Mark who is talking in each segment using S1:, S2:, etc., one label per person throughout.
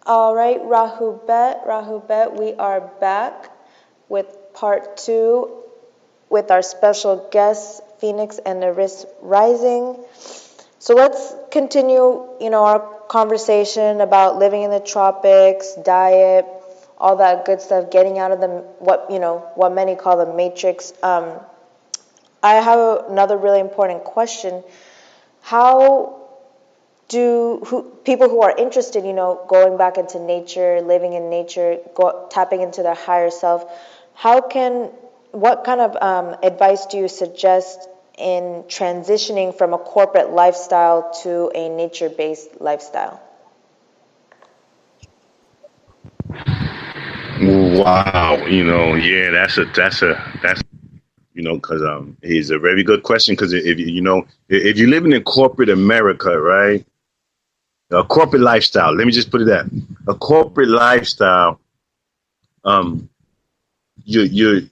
S1: All right, Rahubet, we are back with part two with our special guests, Fenix and Eryz Rising. So let's continue, our conversation about living in the tropics, diet, all that good stuff, getting out of the what many call the matrix. I have another really important question. How do people who are interested, going back into nature, living in nature, tapping into their higher self, what kind of advice do you suggest in transitioning from a corporate lifestyle to a nature-based lifestyle?
S2: Wow, that's because it's a very good question. Because if you're living in corporate America, right, a corporate lifestyle. Let me just put it that a corporate lifestyle. You're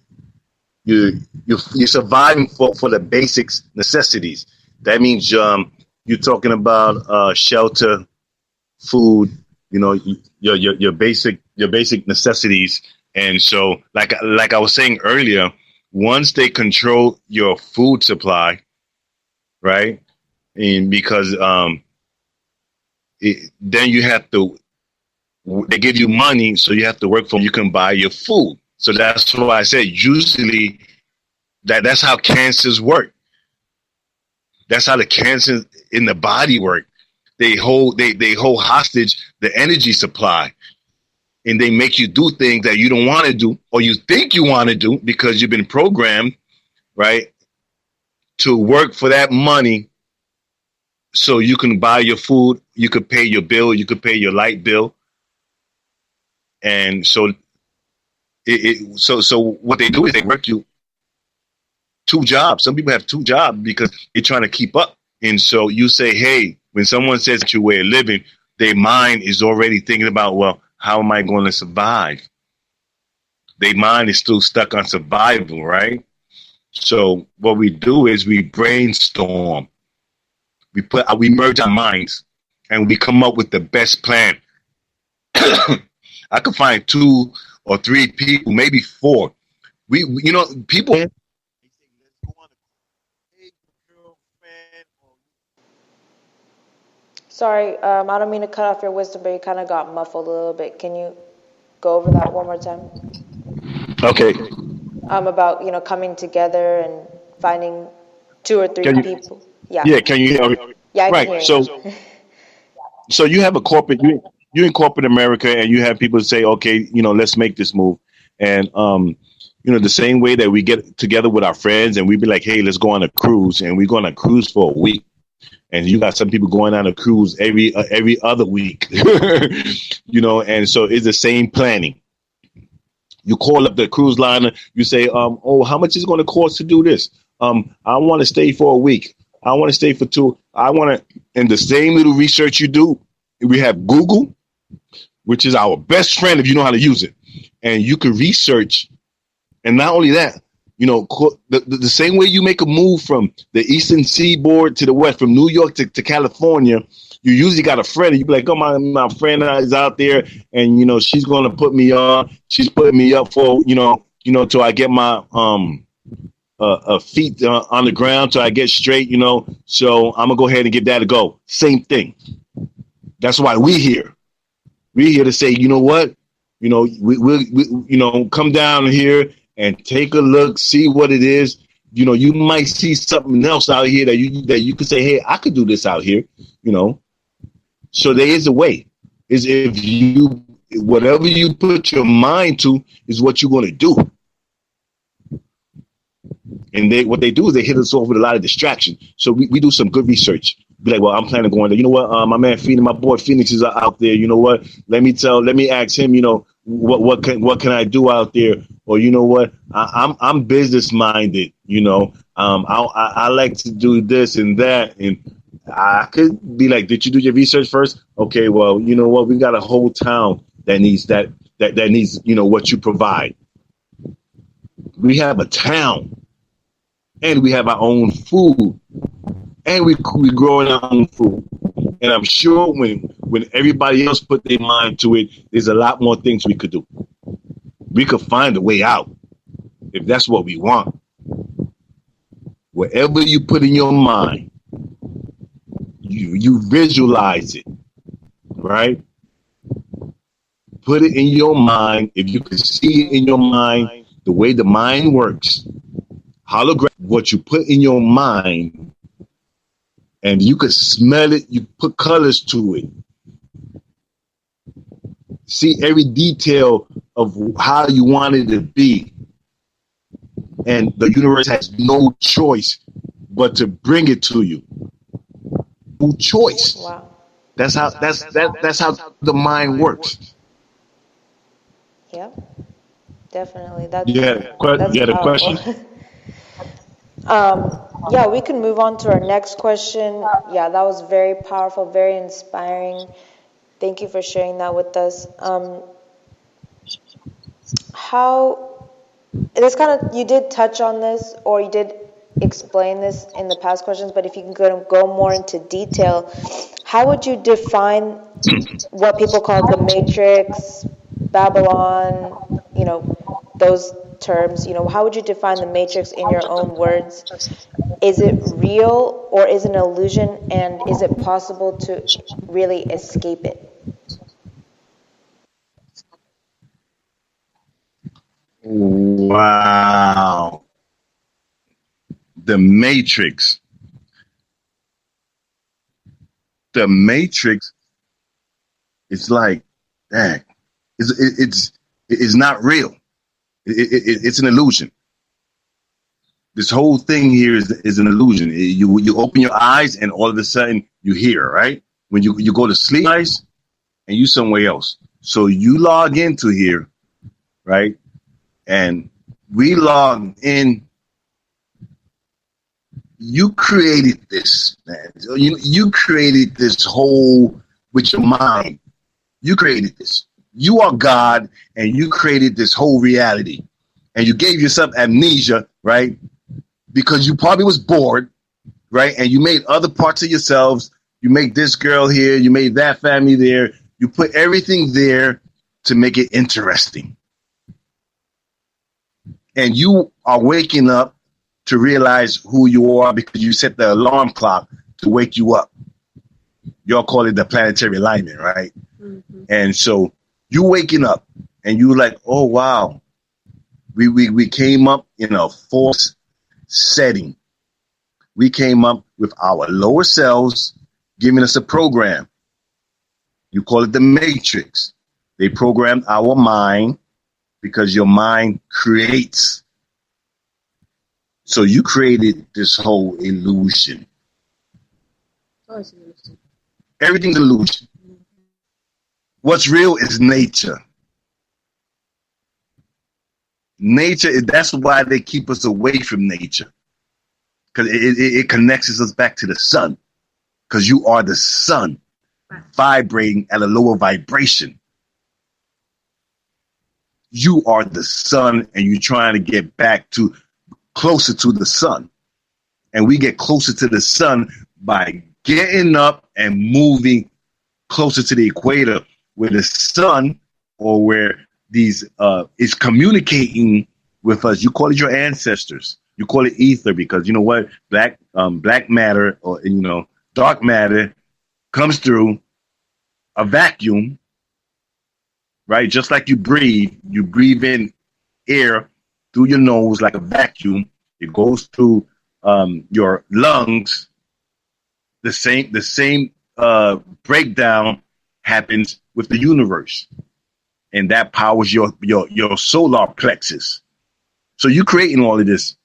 S2: surviving for the basic necessities. That means you're talking about shelter, food. Your basic necessities. And so, like I was saying earlier, once they control your food supply, right, and because then you have to, they give you money, so you have to work for them. You can buy your food. So that's why I said usually that's how cancers work. That's how the cancers in the body work. They hold hostage the energy supply, and they make you do things that you don't want to do, or you think you want to do because you've been programmed, right, to work for that money so you can buy your food, you could pay your bill, you could pay your light bill. And so so what they do is they work you two jobs. Some people have two jobs because they're trying to keep up. And so you say, hey, when someone says that your way of living, their mind is already thinking about, well, how am I going to survive? Their mind is still stuck on survival, right? So what we do is we brainstorm. We merge our minds and we come up with the best plan. I could find 2 or 3 people, maybe 4. People.
S1: Sorry, I don't mean to cut off your wisdom, but you kind of got muffled a little bit. Can you go over that one more time?
S2: Okay.
S1: About, coming together and finding 2 or 3 people. Yeah.
S2: Yeah, can you hear me?
S1: Yeah, I
S2: right.
S1: can hear
S2: you. So you have a corporate, you're in corporate America, and you have people say, okay, let's make this move. And, the same way that we get together with our friends and we be like, hey, let's go on a cruise, and we go on a cruise for a week. And you got some people going on a cruise every other week, and so it's the same planning. You call up the cruise liner, you say, how much is it going to cost to do this? I want to stay for a week. I want to stay for 2. And the same little research you do, we have Google, which is our best friend if you know how to use it. And you can research. And not only that, the same way you make a move from the eastern seaboard to the west, from New York to California, you usually got a friend. You be like, oh, my friend is out there, and, she's going to put me on. She's putting me up for, till I get my feet on the ground, till I get straight, So I'm going to go ahead and get that to go. Same thing. That's why we're here. We're here to say, you know what? We come down here and take a look, see what it is. You might see something else out here that you could say, hey, I could do this out here, So there is a way. Is if whatever you put your mind to is what you're going to do. And what they do is they hit us off with a lot of distraction. So we do some good research. Be like, well, I'm planning on going there. You know what? My man my boy Fenix is out there. You know what? Let me ask him, what can I do out there? Or you know what? I'm business minded. I like to do this and that. And I could be like, did you do your research first? Okay, well, you know what? We got a whole town that needs that needs, what you provide. We have a town. And we have our own food, and we growing our own food. And I'm sure when when everybody else put their mind to it, there's a lot more things we could do. We could find a way out if that's what we want. Whatever you put in your mind, you visualize it, right? Put it in your mind. If you can see it in your mind, the way the mind works, hologram, what you put in your mind, and you could smell it, you put colors to it. See every detail of how you want it to be. And the universe has no choice but to bring it to you. No choice.
S1: Wow.
S2: That's how the mind works.
S1: Yeah, definitely. That's
S2: You had a question?
S1: Yeah, we can move on to our next question. Yeah, that was very powerful, very inspiring. Thank you for sharing that with us. You did touch on this, or you did explain this in the past questions, but if you can go more into detail, how would you define what people call the Matrix, Babylon, those terms? How would you define the Matrix in your own words? Is it real or is it an illusion, and is it possible to really escape it?
S2: Wow. The Matrix. The Matrix is like, dang, it's not real. It's an illusion. This whole thing here is an illusion. You open your eyes and all of a sudden you hear, right? When you go to sleep and you somewhere else. So you log into here, right? And we log in. You created this, man. You created this whole with your mind. You created this. You are God, and you created this whole reality. And you gave yourself amnesia, right? Because you probably was bored, right? And you made other parts of yourselves. You made this girl here. You made that family there. You put everything there to make it interesting. And you are waking up to realize who you are because you set the alarm clock to wake you up. Y'all call it the planetary alignment, right? Mm-hmm. And so you waking up and you like, oh, wow. We came up in a false setting. We came up with our lower selves giving us a program. You call it the Matrix. They programmed our mind because your mind creates. So you created this whole illusion. Oh, it's an illusion. Everything's an illusion. Mm-hmm. What's real is nature. Nature, that's why they keep us away from nature. Because it connects us back to the sun. Because you are the sun, vibrating at a lower vibration. You are the sun, and you're trying to get back to closer to the sun. And we get closer to the sun by getting up and moving closer to the equator, where the sun, or where these is communicating with us. You call it your ancestors. You call it ether, because you know what? Black matter, or dark matter comes through a vacuum, right? Just like you breathe in air through your nose like a vacuum. It goes through your lungs. The same breakdown happens with the universe, and that powers your solar plexus. So you're creating all of this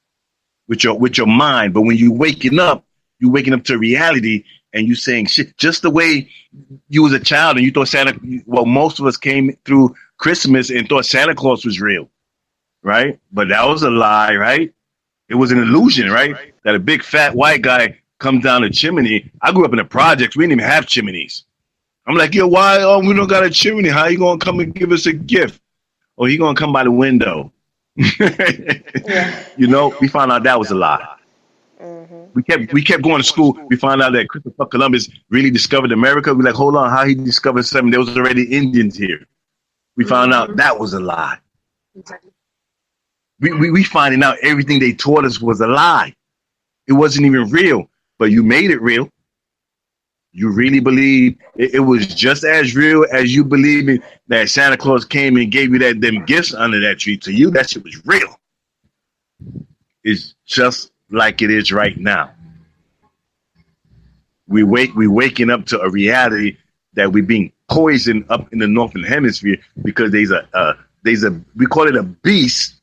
S2: with your mind, but when you're waking up to reality, and you're saying shit just the way you was a child, and you thought most of us came through Christmas and thought Santa Claus was real, right? But that was a lie, right? It was an illusion, right? That a big fat white guy comes down the chimney. I grew up in the projects. We didn't even have chimneys. I'm like, yo, why? Oh, we don't got a chimney. How you gonna come and give us a gift? Oh, he gonna come by the window. Yeah. We found out that was a lie.
S1: Mm-hmm.
S2: we kept going to school. We found out that Christopher Columbus really discovered America. We're like, hold on, how he discovered something? There was already Indians here. We found out that was a lie. We finding out everything they taught us was a lie. It wasn't even real, but you made it real. You really believe it was just as real as you believe that Santa Claus came and gave you them gifts under that tree. To you, that shit was real. It's just like it is right now. We waking up to a reality that we're being poisoned up in the northern hemisphere because there's a we call it a beast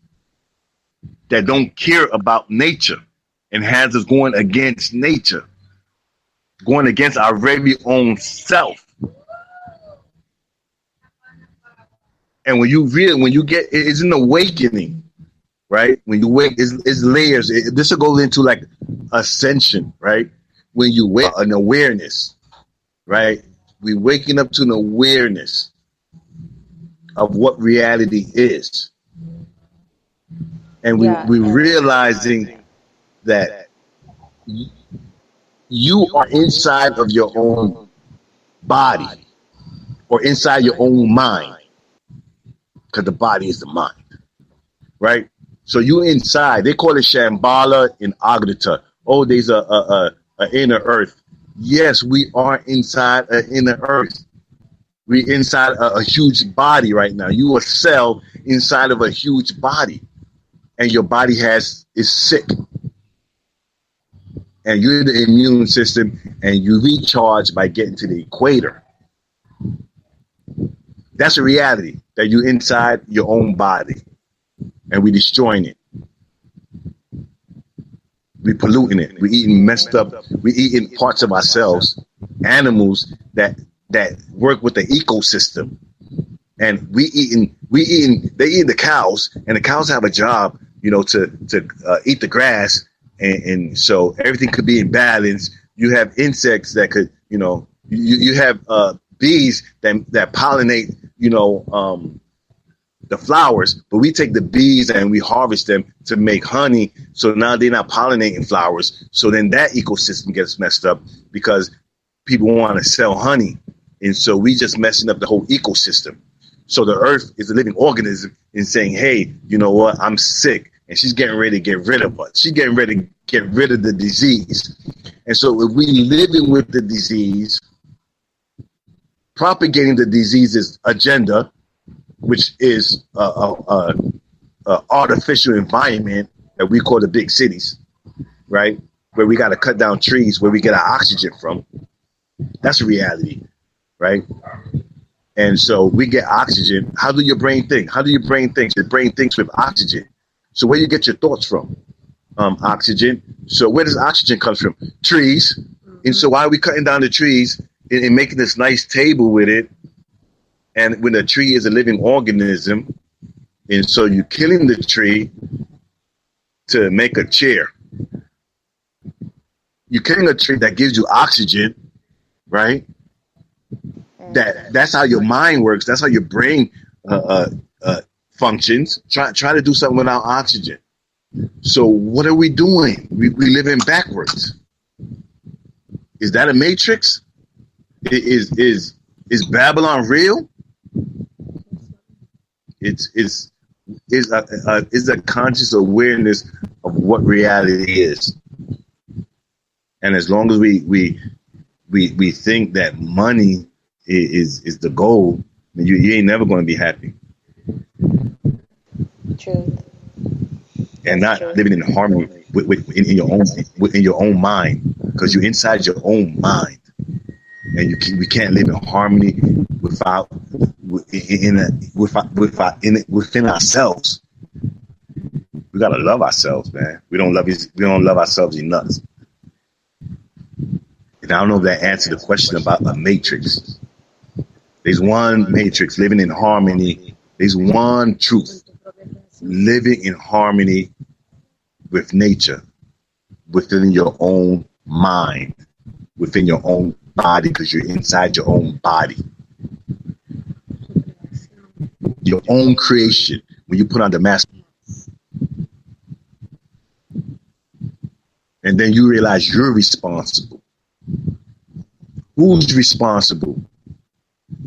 S2: that don't care about nature and has us going against nature, going against our very own self. And when you get, it's an awakening, right? When you wake, it's layers. This will go into like ascension, right? When you wake, an awareness, right? We waking up to an awareness of what reality is. And we realizing that you are inside of your own body or inside your own mind, because the body is the mind, right? So you inside. They call it Shambhala in Agdata. Oh, there's a inner earth. Yes, we are inside an inner earth. We inside a huge body right now. You a cell inside of a huge body, and your body is sick. And you're the immune system, and you recharge by getting to the equator. That's a reality, that you're inside your own body, and we're destroying it. We're polluting it. We're eating messed up. We're eating parts of ourselves, animals that work with the ecosystem. And they eat the cows, and the cows have a job, to eat the grass. And so everything could be in balance. You have insects that could, you have bees that pollinate, the flowers, but we take the bees and we harvest them to make honey. So now they're not pollinating flowers. So then that ecosystem gets messed up because people want to sell honey. And so we just messing up the whole ecosystem. So the earth is a living organism and saying, hey, you know what? I'm sick. And she's getting ready to get rid of us. She's getting ready to get rid of the disease. And so if we living with the disease, propagating the disease's agenda, which is a artificial environment that we call the big cities, right? Where we got to cut down trees, where we get our oxygen from. That's a reality, right? And so we get oxygen. How do your brain think? How do your brain think? Your brain thinks with oxygen. So where you get your thoughts from? Oxygen. So where does oxygen come from? Trees. And so why are we cutting down the trees and making this nice table with it? And when a tree is a living organism, and so you're killing the tree to make a chair. You're killing a tree that gives you oxygen, right? That's how your mind works. That's how your brain functions. Try to do something without oxygen. So what are we doing? We living backwards. Is that a matrix? Is Babylon real? It's a conscious awareness of what reality is. And as long as we think that money is the goal, you ain't never going to be happy.
S1: Truth.
S2: And not living in harmony in your own mind, because you're inside your own mind, and we can't live in harmony within ourselves. We gotta love ourselves, man. We don't love ourselves enough. And I don't know if that answered the question about a matrix. There's one matrix, living in harmony. There's one truth, living in harmony with nature, within your own mind, within your own body, because you're inside your own body. Your own creation. When you put on the mask, And then you realize you're responsible. Who's responsible?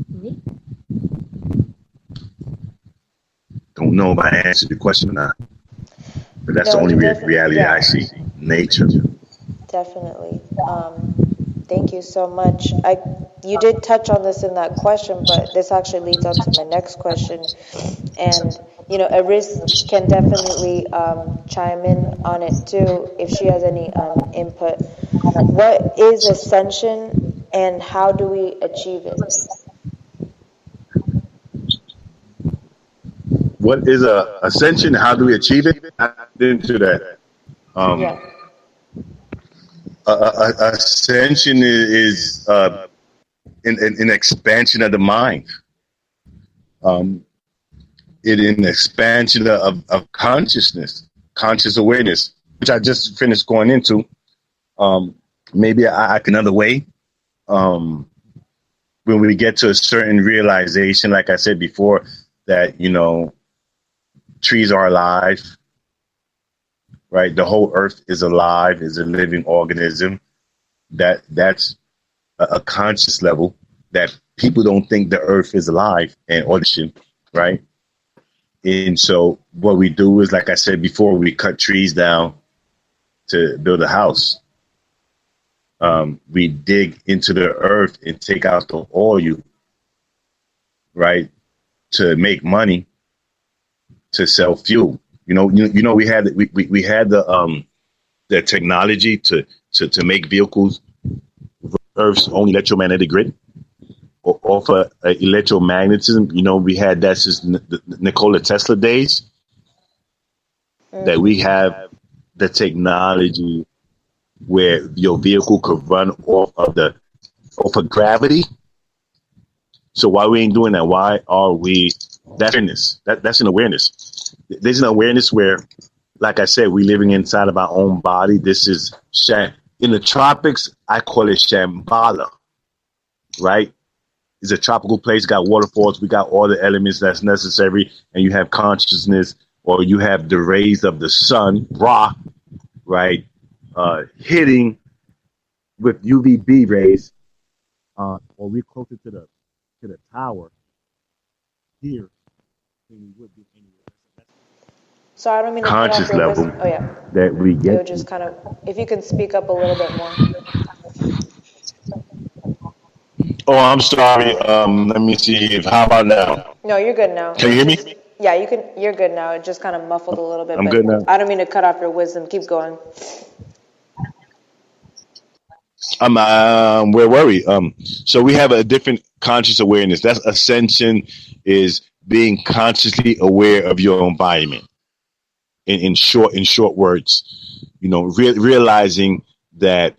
S1: Me.
S2: Don't know if I answered the question or not. But that's
S1: No,
S2: the only
S1: you definitely,
S2: reality
S1: yeah,
S2: I see. Nature.
S1: definitely. Thank you so much. You did touch on this in that question, but this actually leads on to my next question. And, Eris can definitely chime in on it too if she has any input. What is Ascension and how do we achieve it?
S2: What is a ascension? How do we achieve it? I into that.
S1: Yeah.
S2: Ascension is an expansion of the mind. It is an expansion of consciousness, conscious awareness, which I just finished going into. Maybe I can another way. When we get to a certain realization, like I said before, that trees are alive, right? The whole earth is alive, is a living organism. That's a conscious level that people don't think the earth is alive and ocean, right? And so what we do is, like I said before, we cut trees down to build a house. We dig into the earth and take out the oil, right, to make money to sell fuel. We had the technology to make vehicles Earth's own electromagnetic grid off of electromagnetism. We had that since the Nikola Tesla days. That we have the technology where your vehicle could run off of gravity. So why we ain't doing that? Why are we? That's awareness. That's an awareness. There's an awareness where, like I said, we're living inside of our own body. This is in the tropics. I call it Shambhala, right? It's a tropical place. Got waterfalls. We got all the elements that's necessary, and you have consciousness, or you have the rays of the sun, Ra, right, hitting with UVB rays, or we're closer to the tower here than we would be anywhere.
S1: So I don't mean to cut off
S2: Conscious
S1: your
S2: level
S1: wisdom. Oh yeah.
S2: that we
S1: It
S2: get.
S1: would just kind of, if you can speak up a little bit more.
S2: Oh, I'm sorry. Let me see. How about now?
S1: No, you're good now.
S2: Can you hear me?
S1: Yeah, you can. You're good now. It just kind of muffled a little bit.
S2: I'm
S1: but
S2: good now.
S1: I don't mean to cut off your wisdom. Keep going.
S2: Where were we? So we have a different conscious awareness. That's ascension, is being consciously aware of your environment. In short words, realizing that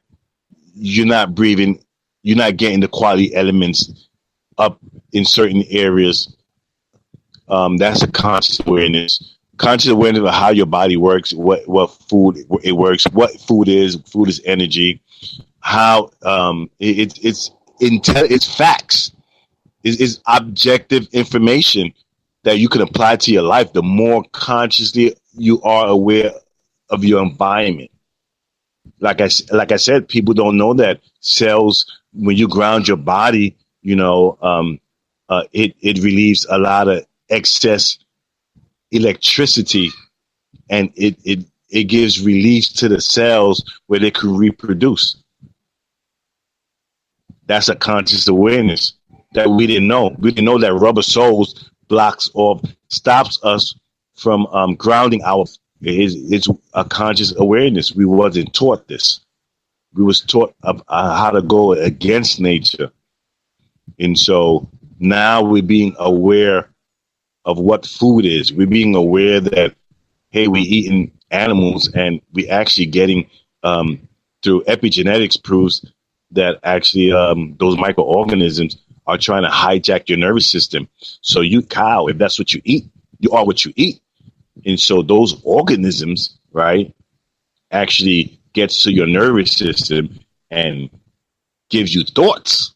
S2: you're not breathing, you're not getting the quality elements up in certain areas. That's a conscious awareness. Conscious awareness of how your body works, what food it works, what food is. Food is energy. How it's facts. It's objective information that you can apply to your life. The more consciously you are aware of your environment. Like I said, people don't know that cells, when you ground your body, it relieves a lot of excess electricity, and it gives relief to the cells where they can reproduce. That's a conscious awareness that we didn't know. We didn't know that rubber soles stops us from grounding it's a conscious awareness. We wasn't taught this. We was taught how to go against nature. And so now we're being aware of what food is. We're being aware that, hey, we're eating animals, and we actually getting through epigenetics proofs that actually those microorganisms are trying to hijack your nervous system. So you cow, if that's what you eat, you are what you eat. And so those organisms, right, actually gets to your nervous system and gives you thoughts.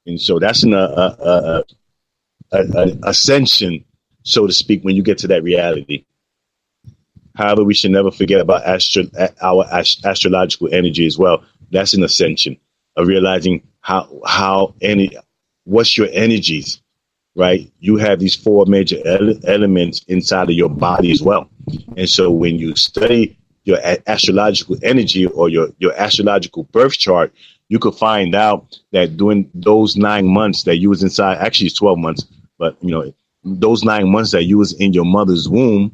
S2: And so that's an ascension, so to speak, when you get to that reality. However, we should never forget about our astrological energy as well. That's an ascension of realizing what's your energies, right? You have these four major elements inside of your body as well. And so when you study your astrological energy or your astrological birth chart, you could find out that during those 9 months that you was inside, actually it's 12 months, but those 9 months that you was in your mother's womb,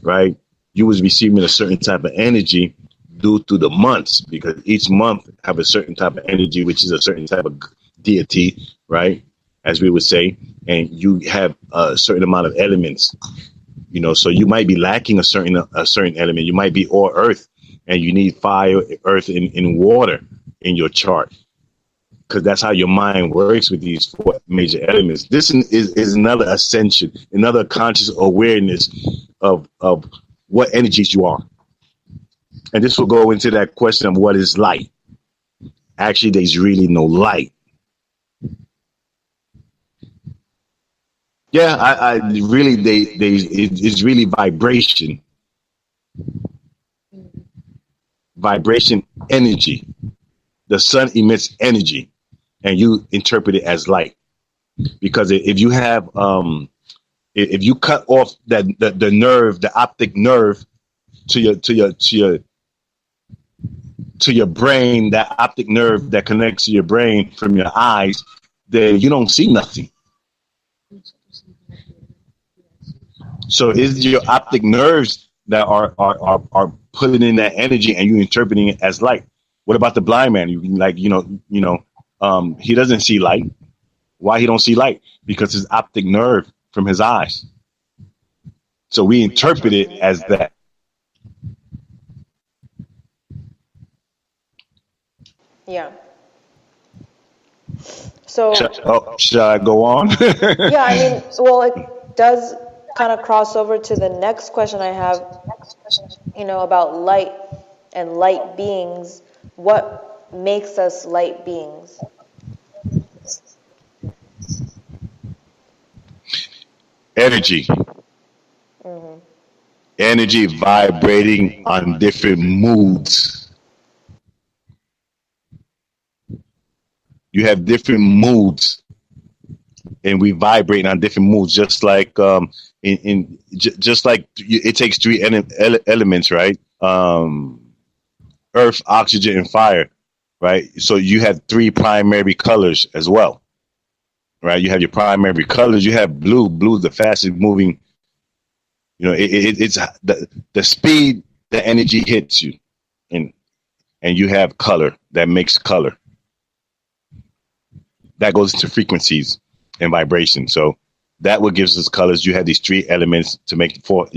S2: right? You was receiving a certain type of energy due to the months, because each month have a certain type of energy, which is a certain type of deity, right? As we would say, and you have a certain amount of elements, so you might be lacking a certain element. You might be all earth, and you need fire, earth, and water in your chart, because that's how your mind works with these four major elements. This is another ascension, another conscious awareness of what energies you are. And this will go into that question of what is light. Actually, there's really no light. Yeah, I really, it's really vibration. Vibration energy. The sun emits energy, and you interpret it as light. Because if you have, if you cut off the nerve, the optic nerve to your brain, that optic nerve that connects to your brain from your eyes, then you don't see nothing. So it's your optic nerves that are putting in that energy, and you interpreting it as light. What about the blind man? He doesn't see light. Why he don't see light? Because his optic nerve from his eyes. So we interpret it as that.
S1: Yeah. So
S2: should I go on?
S1: Yeah, I mean, well, it does kind of cross over to the next question I have, about light and light beings. What makes us light beings?
S2: Energy. Mm-hmm. Energy vibrating on different moods. You have different moods, and we vibrate on different moods, just like just like it takes three elements, right? Earth, oxygen, and fire, right? So you have three primary colors as well, right? You have your primary colors. You have blue. Blue is the fastest moving. It's the speed the energy hits you, and you have color that makes color. That goes into frequencies and vibration. So that what gives us colors. You have these three elements to make four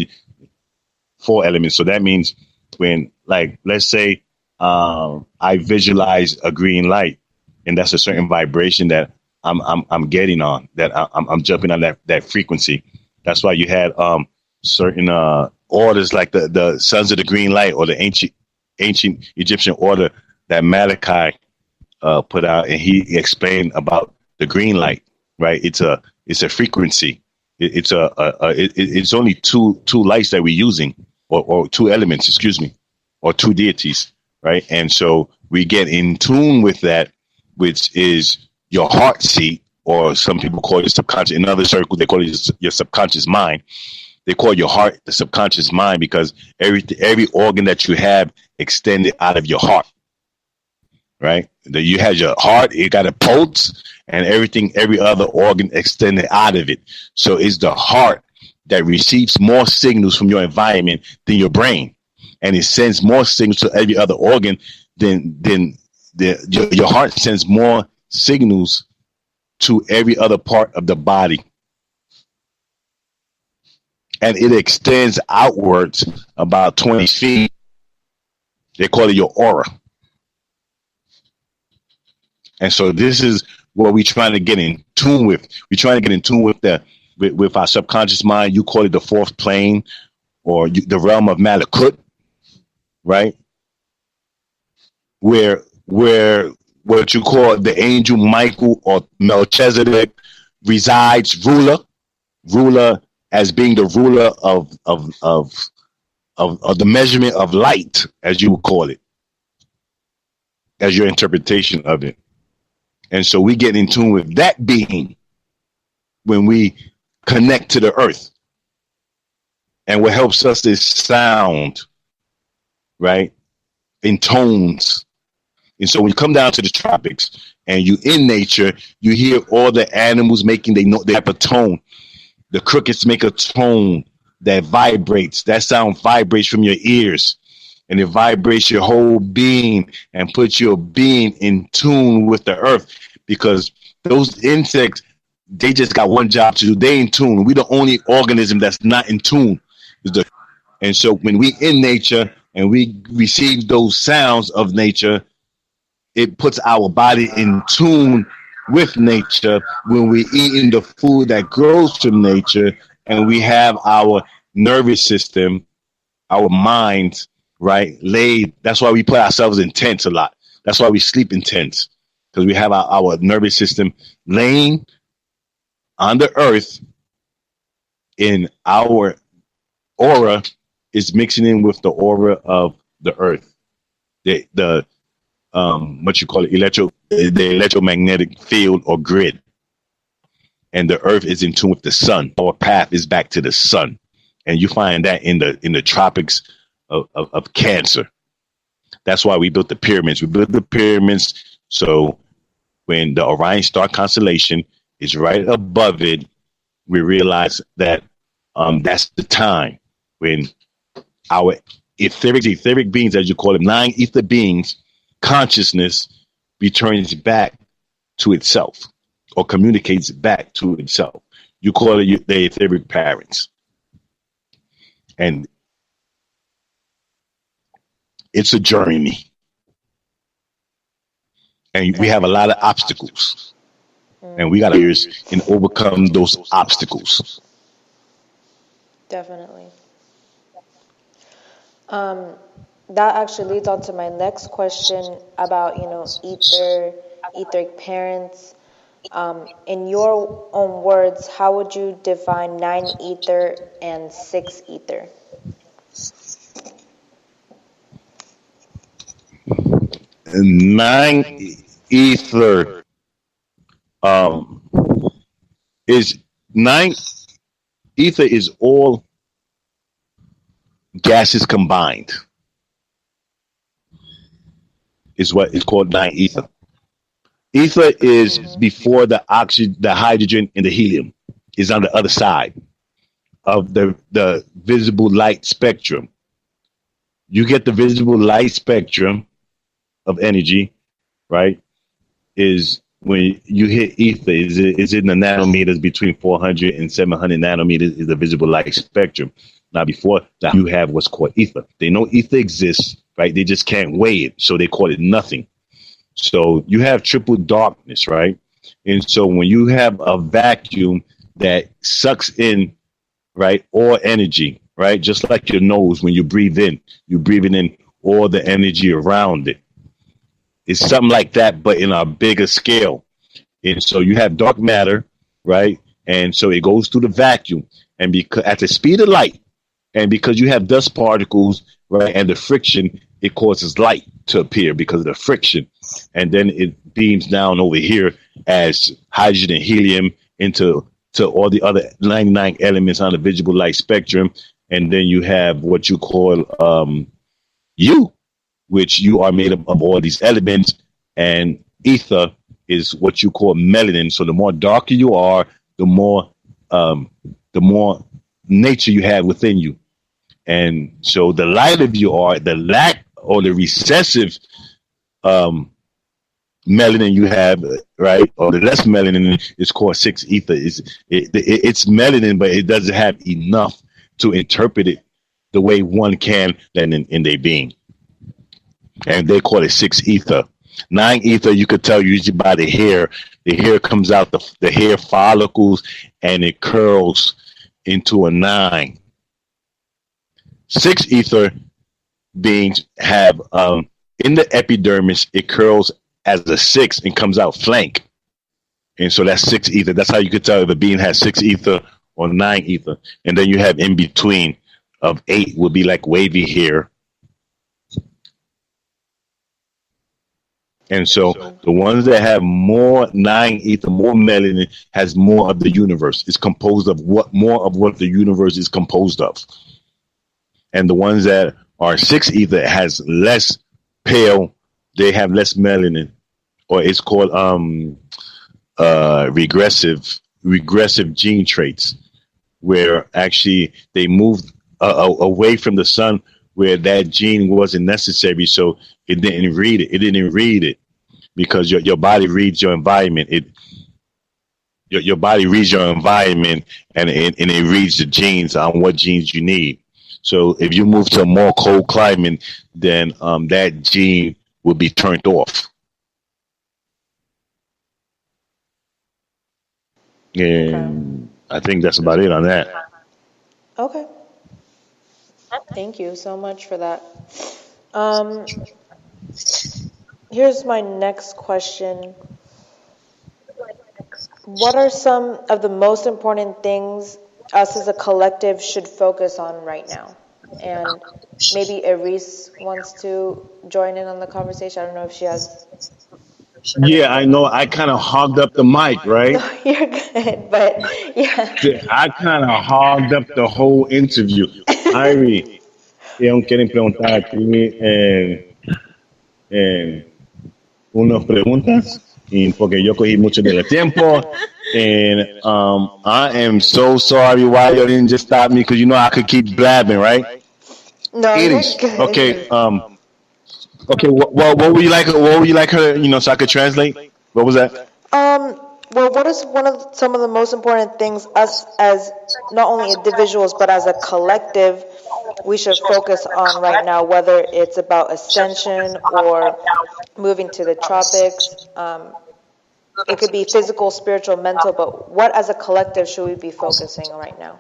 S2: elements. So that means when, like, let's say I visualize a green light, and that's a certain vibration that I'm getting on, that I'm jumping on that frequency. That's why you had certain orders like the Sons of the Green Light, or the ancient Egyptian order that Malachi put out, and he explained about the green light, right? It's a frequency. It's only two lights that we're using, or two elements, excuse me, or two deities, right? And so we get in tune with that, which is your heart seat, or some people call it subconscious. In other circles, they call it your subconscious mind. They call your heart the subconscious mind, because every organ that you have extended out of your heart. Right? That you had your heart, it got a pulse, and every other organ extended out of it. So it's the heart that receives more signals from your environment than your brain, and it sends more signals to every other organ than your heart sends more signals to every other part of the body, and it extends outwards about 20 feet. They call it your aura. And so this is what we're trying to get in tune with. We're trying to get in tune with our subconscious mind. You call it the fourth plane, or the realm of Malakut, right? Where what you call the angel Michael or Melchizedek resides, ruler as being the ruler of of the measurement of light, as you would call it, as your interpretation of it. And so we get in tune with that being when we connect to the earth. And what helps us is sound, right? In tones. And so when you come down to the tropics and you in nature, you hear all the animals making they have a tone. The crickets make a tone that vibrates. That sound vibrates from your ears, and it vibrates your whole being and puts your being in tune with the earth, because those insects, they just got one job to do. They in tune. We the only organism that's not in tune. And so when we in nature and we receive those sounds of nature, it puts our body in tune with nature when we eating the food that grows from nature, and we have our nervous system, our minds, right, laid. That's why we put ourselves in tents a lot. That's why we sleep in tents, because we have our nervous system laying on the earth, in our aura is mixing in with the aura of the earth. The what you call it, the electromagnetic field or grid. And the earth is in tune with the sun. Our path is back to the sun. And you find that in the tropics of Cancer. That's why we built the pyramids. We built the pyramids so when the Orion star constellation is right above it, we realize that that's the time when our etheric beings, as you call them, 9 ether beings, consciousness returns back to itself or communicates back to itself. You call it the etheric parents. And it's a journey. And we have a lot of obstacles. And we got to years and overcome those obstacles.
S1: Definitely. That actually leads on to my next question about, etheric parents. In your own words, how would you define 9 ether and 6 ether?
S2: 9 ether is 9 ether is all gases combined. Is what is called 9 ether. Ether is before the oxygen, the hydrogen, and the helium is on the other side of the visible light spectrum. You get the visible light spectrum of energy, right? Is when you hit ether, is in the nanometers between 400 and 700 nanometers is the visible light spectrum. Now, before that, you have what's called ether. They know ether exists, right? They just can't weigh it, so they call it nothing. So you have triple darkness, right? And so when you have a vacuum that sucks in, right, all energy, right? Just like your nose, when you breathe in, you're breathing in all the energy around it. It's something like that, but in a bigger scale. And so you have dark matter, right? And so it goes through the vacuum. And because at the speed of light, and because you have dust particles, right, and the friction, it causes light to appear because of the friction. And then it beams down over here as hydrogen and helium into all the other 99 elements on the visible light spectrum. And then you have what you call you, which you are made up of all these elements. And ether is what you call melanin. So the more darker you are, the more nature you have within you. And so the lighter you are, the lack or the recessive melanin you have, right, or the less melanin is called 6 ether. It's melanin, but it doesn't have enough to interpret it the way one can in their being. And they call it 6 ether. 9 ether, you could tell usually by the hair. The hair comes out, the hair follicles, and it curls into a 9. 6 ether beings have in the epidermis, it curls as a 6 and comes out flank. And so that's 6 ether. That's how you could tell if a being has 6 ether or 9 ether. And then you have in between of 8 would be like wavy hair. And so the ones that have more 9 ether, more melanin, has more of the universe. It's composed of more of what the universe is composed of. And the ones that are 6 ether has less pale, they have less melanin, or it's called regressive gene traits, where actually they moved away from the sun where that gene wasn't necessary, so it didn't read it. It didn't read it because your body reads your environment. Your body reads your environment, and it reads the genes on what genes you need. So if you move to a more cold climate, then that gene will be turned off. And I think that's about it on that.
S1: Okay. Thank you so much for that. Here's my next question. What are some of the most important things us as a collective should focus on right now? And maybe Eryz wants to join in on the conversation. I don't know if she has.
S2: Yeah, I know. I kind of hogged up the mic, right?
S1: No, you're good, but yeah.
S2: I kind of hogged up the whole interview. Ivy, ellos quieren preguntar aquí unas preguntas, y porque yo cogí mucho del tiempo. And I am so sorry why you didn't just stop me, because you know I could keep blabbing, right?
S1: No, you're good.
S2: Okay. Okay. What would you like? What would you like her? So I could translate. What was that?
S1: Well, what is some of the most important things us as not only individuals but as a collective we should focus on right now, whether it's about ascension or moving to the tropics? It could be physical, spiritual, mental, but what as a collective should we be focusing on right now?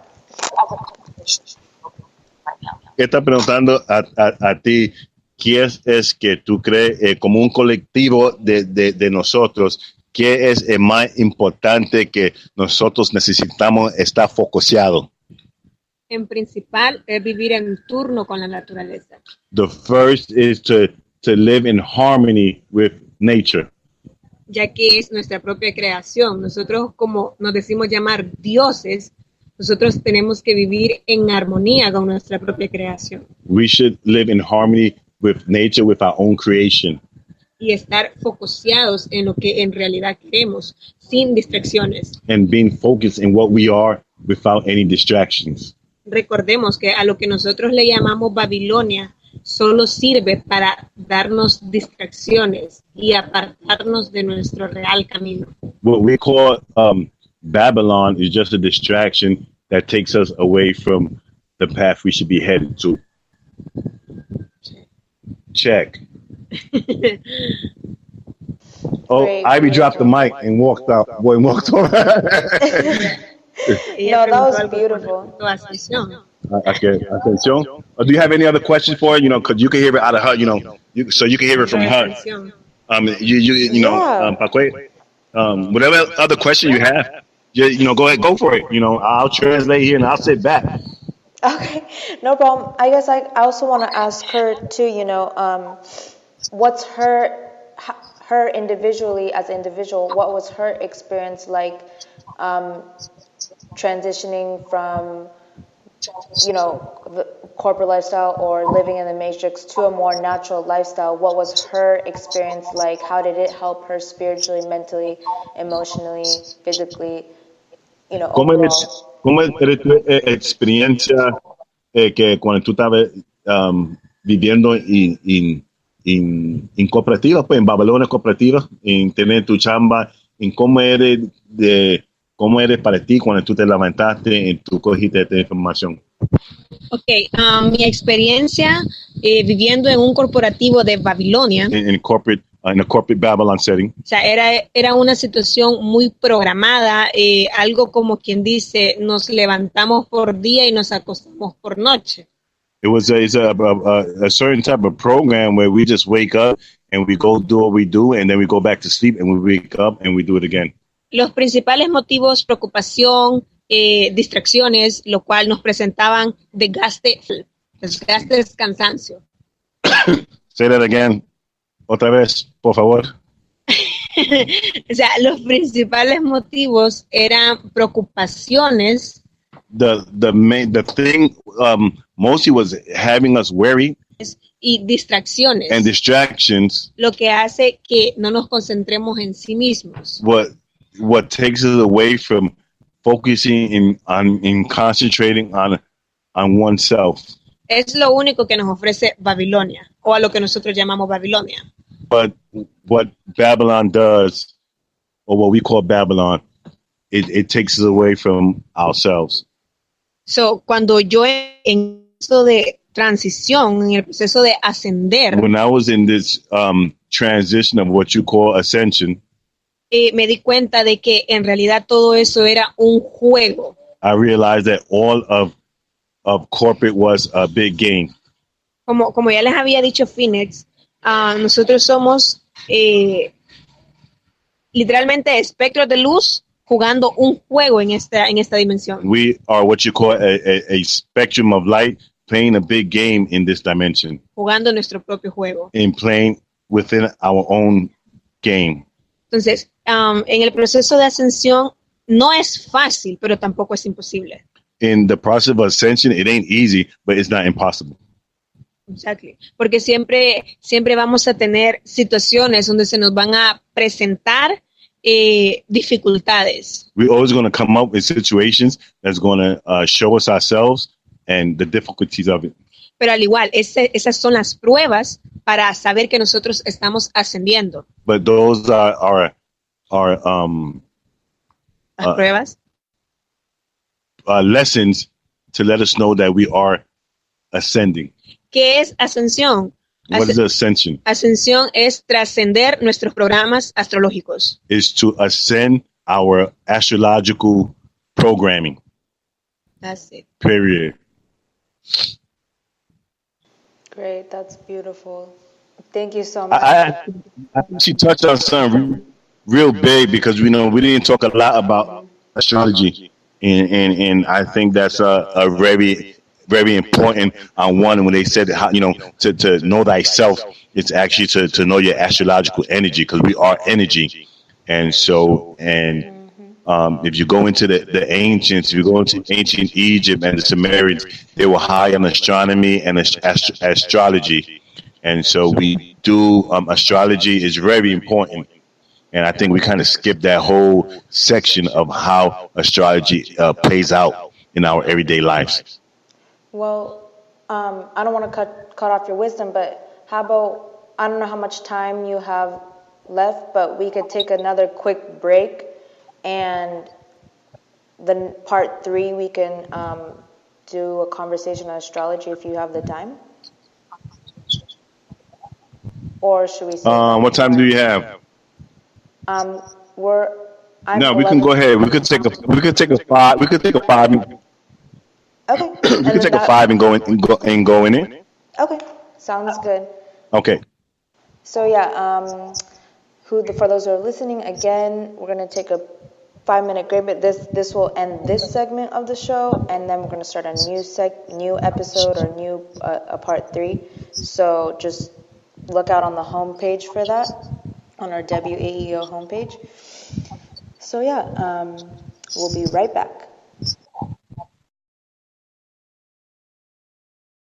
S2: Está preguntando a ti, ¿qué es que tú crees como un colectivo de nosotros? ¿Qué es más importante que nosotros necesitamos estar focuseados?
S3: En principal es vivir en turno con la naturaleza.
S2: The first is to live in harmony with nature.
S3: Ya que es nuestra propia creación. Nosotros, como nos decimos llamar dioses, nosotros tenemos que vivir en armonía con nuestra propia creación.
S2: We should live in harmony with nature, with our own creation.
S3: Y estar focuseados en lo que en realidad queremos, sin distracciones.
S2: And being focused in what we are without any distractions.
S3: Recordemos que a lo que nosotros le llamamos Babilonia solo sirve para darnos distracciones y apartarnos de nuestro real camino.
S2: What we call Babylon is just a distraction that takes us away from the path we should be headed to. Check.
S1: Great,
S2: Ivy dropped the mic and walked out. Boy, walked over.
S1: No, that was beautiful.
S2: Attention. Do you have any other questions for her? Because you can hear it out of her. So you can hear it from her. Whatever other question you have, go ahead, go for it. I'll translate here and I'll sit back.
S1: Okay, no problem. I guess I also want to ask her too. What's her individually as an individual? What was her experience like? Transitioning from, the corporate lifestyle or living in the matrix to a more natural lifestyle. What was her experience like? How did it help her spiritually, mentally, emotionally, physically, overall?
S2: ¿Cómo era tu experiencia que cuando tú estabas viviendo en cooperativa, pues en Babilonia cooperativa, en tener tu chamba, en cómo eres para ti cuando tú te levantaste y tú cogiste esta información?
S3: Okay, mi experiencia viviendo en un corporativo de Babilonia.
S2: In a corporate Babylon setting.
S3: O sea, era una situación muy programada, algo como quien dice, nos levantamos por día y nos acostamos por noche.
S2: It's a certain type of program where we just wake up and we go do what we do and then we go back to sleep and we wake up and we do it again.
S3: Los principales motivos, preocupación distracciones, lo cual nos presentaban desgaste, cansancio.
S2: Say that again. Otra vez, por favor.
S3: O sea, los principales motivos eran preocupaciones.
S2: The thing mostly was having us worry
S3: Y distracciones.
S2: and distractions.
S3: Lo que hace que no nos concentremos en sí mismos.
S2: What takes us away from focusing in concentrating on oneself.
S3: Es lo único que nos ofrece Babilonia, o a lo que nosotros llamamos Babilonia.
S2: But what Babylon does, or what we call Babylon, it takes us away from ourselves.
S3: So, cuando yo en el proceso de transición, en el proceso de ascender,
S2: When I was in this transition of what you call Ascension,
S3: me di cuenta de que en realidad todo eso era un juego.
S2: I realized that all of corporate was a big game.
S3: Como ya les había dicho Phoenix, nosotros somos literalmente espectros de luz jugando un juego en esta dimensión.
S2: We are what you call a spectrum of light, playing a big game in this dimension,
S3: Jugando nuestro propio juego.
S2: and playing within our own game.
S3: Entonces, en el proceso de ascensión no es fácil, pero tampoco es imposible.
S2: In the process of ascension, it ain't easy, but it's not impossible.
S3: Exactly. Porque siempre vamos a tener situaciones donde se nos van a presentar dificultades.
S2: We're always going to come up with situations that's going to show us ourselves and the difficulties of it.
S3: Pero al igual, esas son las pruebas para saber que nosotros estamos ascendiendo.
S2: But those are
S3: Las pruebas.
S2: lessons to let us know that we are ascending.
S3: ¿Qué es ascensión?
S2: What is ascension?
S3: Ascensión es trascender nuestros programas astrológicos.
S2: Is to ascend our astrological programming.
S3: That's it.
S2: Period.
S1: Great, that's beautiful. Thank you so much.
S2: I actually touched on something real big because we didn't talk a lot about astrology, and I think that's a very, very important one. When they said how, to know thyself, it's actually to know your astrological energy, because we are energy, and so if you go into the ancients, if you go into ancient Egypt and the Sumerians, they were high on astronomy and astrology. And so we do, astrology is very important. And I think we kind of skipped that whole section of how astrology plays out in our everyday lives.
S1: Well, I don't want to cut off your wisdom, but how about, I don't know how much time you have left, but we could take another quick break, and then part 3 we can do a conversation on astrology if you have the time. Or should we say?
S2: What time do you have? We can go ahead. We could take a 5. We could take a 5.
S1: Okay.
S2: We could take a 5 and go in it.
S1: Okay, sounds good.
S2: Okay.
S1: So yeah, for those who are listening, again, we're gonna take a 5-minute break, but this will end this segment of the show, and then we're gonna start a new episode or a part 3. So just look out on the homepage for that, on our WAEO homepage. So yeah, we'll be right back.